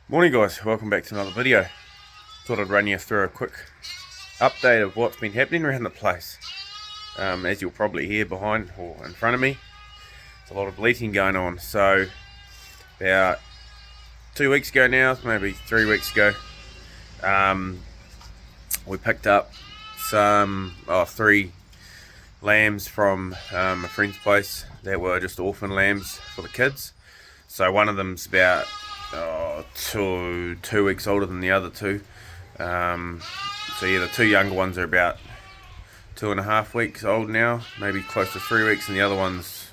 Morning guys, welcome back to another video. Thought I'd run you through a quick update of what's been happening around the place. As you'll probably hear behind or in front of me, there's a lot of bleating going on. So about 2 weeks ago now, maybe 3 weeks ago, we picked up three lambs from a friend's place that were just orphan lambs for the kids. So one of them's about 2 weeks older than the other two. So yeah, the two younger ones are about 2.5 weeks old now, maybe close to 3 weeks, and the other one's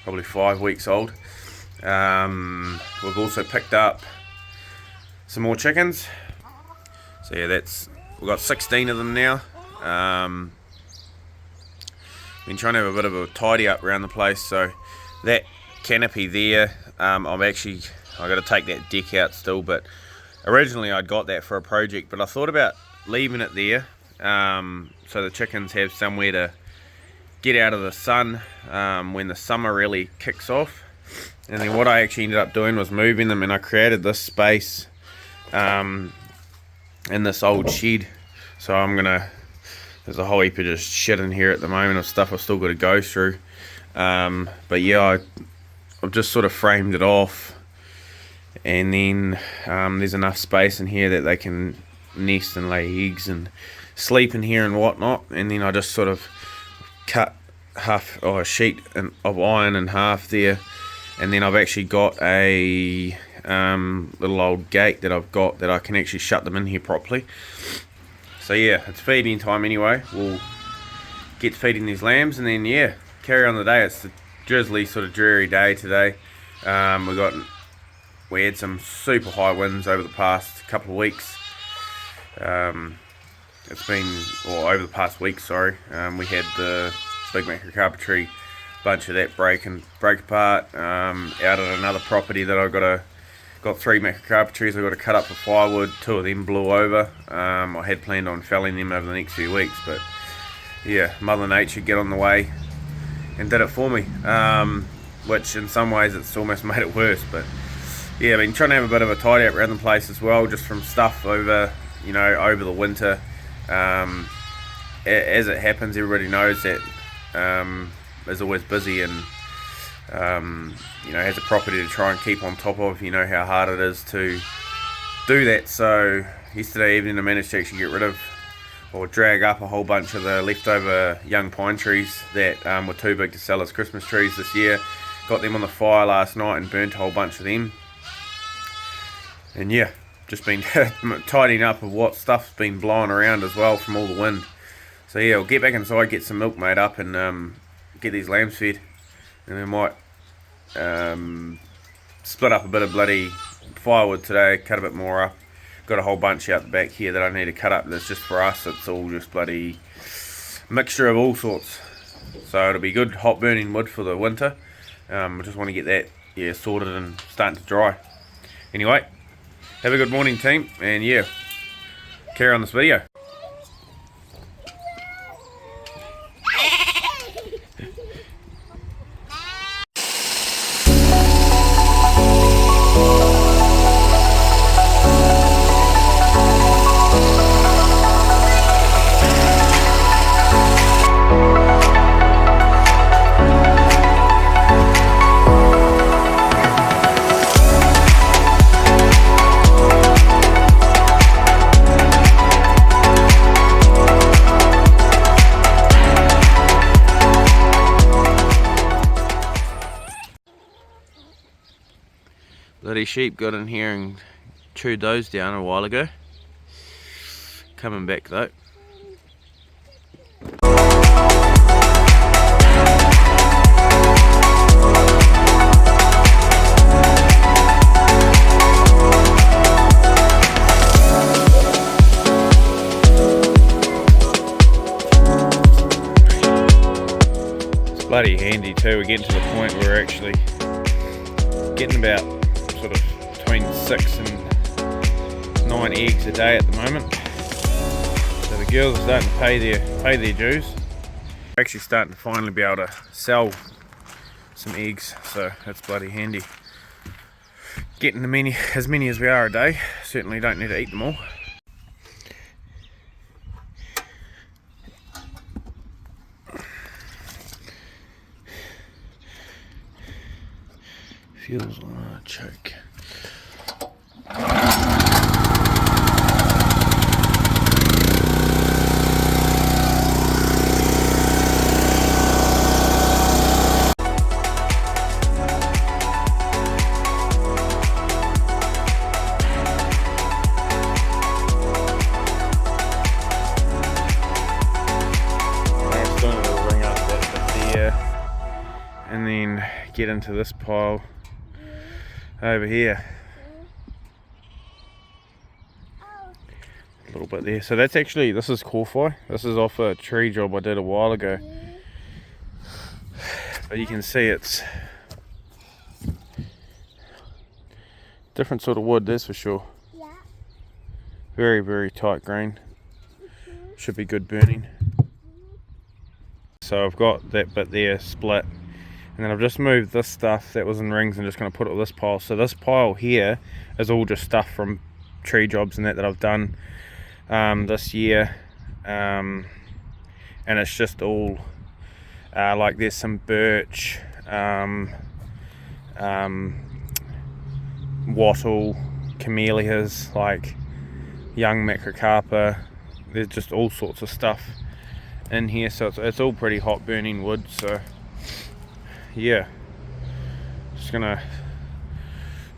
probably 5 weeks old. We've also picked up some more chickens. So yeah, we've got 16 of them now. Been trying to have a bit of a tidy up around the place. So that canopy there, I got to take that deck out still, but originally I'd got that for a project, but I thought about leaving it there so the chickens have somewhere to get out of the sun when the summer really kicks off. And then what I actually ended up doing was moving them, and I created this space in this old shed. So there's a whole heap of just shit in here at the moment of stuff I've still got to go through. But yeah, I've just sort of framed it off, and then there's enough space in here that they can nest and lay eggs and sleep in here and whatnot. And then I just sort of cut a sheet of iron in half there, and then I've actually got a little old gate that I've got that I can actually shut them in here properly. So yeah, it's feeding time anyway. We'll get feeding these lambs and then yeah, carry on the day. It's the drizzly sort of dreary day today. We had some super high winds over the past couple of weeks. Over the past week, sorry. We had the big macrocarpentry bunch of that break apart. Out at another property that I've got 3 macrocarpentries I've got to cut up for firewood. 2 of them blew over. I had planned on felling them over the next few weeks, but yeah, Mother Nature got on the way and did it for me. Which in some ways it's almost made it worse, but yeah, I've been trying to have a bit of a tidy up around the place as well, just from stuff over the winter. As it happens, everybody knows that is always busy and has a property to try and keep on top of. You know how hard it is to do that. So yesterday evening I managed to actually get rid of or drag up a whole bunch of the leftover young pine trees that were too big to sell as Christmas trees this year. Got them on the fire last night and burnt a whole bunch of them. And yeah, just been tidying up of what stuff's been blowing around as well from all the wind. So yeah, we'll get back inside, get some milk made up, and get these lambs fed. And we might split up a bit of bloody firewood today, cut a bit more up. Got a whole bunch out the back here that I need to cut up that's just for us. It's all just bloody mixture of all sorts. So it'll be good hot burning wood for the winter. I just want to get that sorted and starting to dry. Anyway, have a good morning team, and yeah, carry on this video. Bloody sheep got in here and chewed those down a while ago. Coming back though. It's bloody handy too. We're getting to the point where we're actually getting about sort of between 6 and 9 eggs a day at the moment. So the girls are starting to pay their dues. We're actually starting to finally be able to sell some eggs, so that's bloody handy. getting as many as we are a day. Certainly don't need to eat them all. Feels like a choke. And then get into this pile over here. A little bit there. So that's actually, this is Corfi. This is off a tree job I did a while ago. But you can see it's different sort of wood, that's for sure. Very, very tight grain. Should be good burning. So I've got that bit there split. And then I've just moved this stuff that was in rings and just going to put it with this pile. So this pile here is all just stuff from tree jobs and that I've done this year. And it's just all like there's some birch, wattle, camellias, like young macrocarpa. There's just all sorts of stuff in here. So it's all pretty hot burning wood. So yeah, just gonna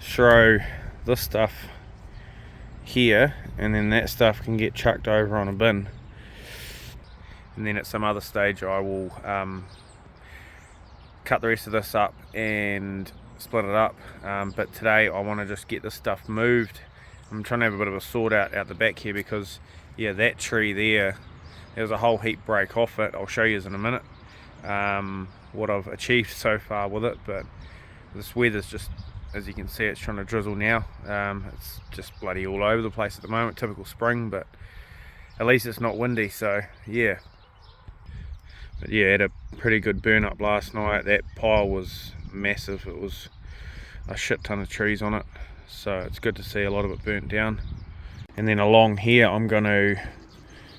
throw this stuff here and then that stuff can get chucked over on a bin, and then at some other stage I will cut the rest of this up and split it up, but today I want to just get this stuff moved. I'm trying to have a bit of a sort out the back here because yeah, that tree there's a whole heap break off it. I'll show you in a minute what I've achieved so far with it, but this weather's just, as you can see, it's trying to drizzle now. It's just bloody all over the place at the moment, typical spring, but at least it's not windy, so yeah. But yeah, had a pretty good burn up last night. That pile was massive. It was a shit ton of trees on it, so it's good to see a lot of it burnt down. And then along here I'm going to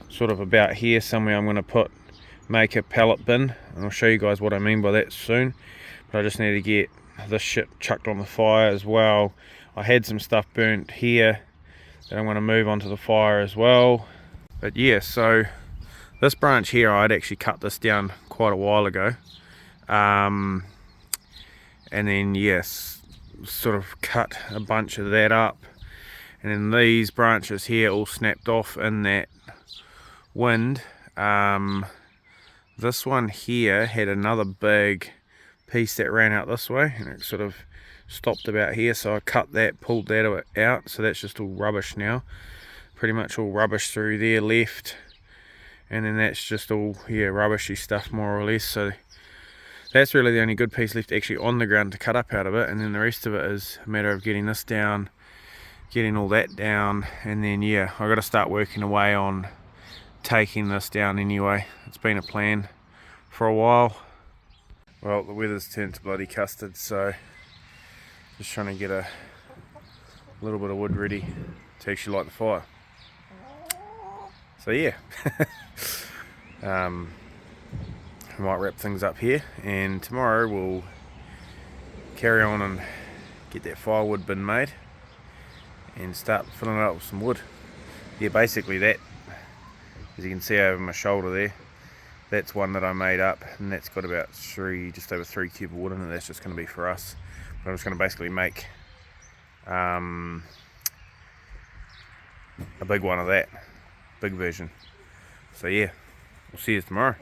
sort of about here somewhere I'm going to make a pallet bin, and I'll show you guys what I mean by that soon. But I just need to get this shit chucked on the fire as well. I had some stuff burnt here that I'm going to move onto the fire as well. But yeah, so this branch here, I'd actually cut this down quite a while ago, and then yes, sort of cut a bunch of that up, and then these branches here all snapped off in that wind. This one here had another big piece that ran out this way and it sort of stopped about here, so I cut that, pulled that out, so that's just all rubbish now, pretty much all rubbish through there left, and then that's just all rubbishy stuff more or less. So that's really the only good piece left actually on the ground to cut up out of it, and then the rest of it is a matter of getting this down, getting all that down, and then yeah, I've got to start working away on taking this down anyway. It's been a plan for a while. Well, the weather's turned to bloody custard, so just trying to get a little bit of wood ready to actually light the fire. So yeah, I might wrap things up here, and tomorrow we'll carry on and get that firewood bin made and start filling it up with some wood. Yeah, basically that, as you can see over my shoulder there, that's one that I made up, and that's got about just over 3 cube of wood in it. That's just going to be for us. But I'm just going to basically make a big one of that, big version. So yeah, we'll see you tomorrow.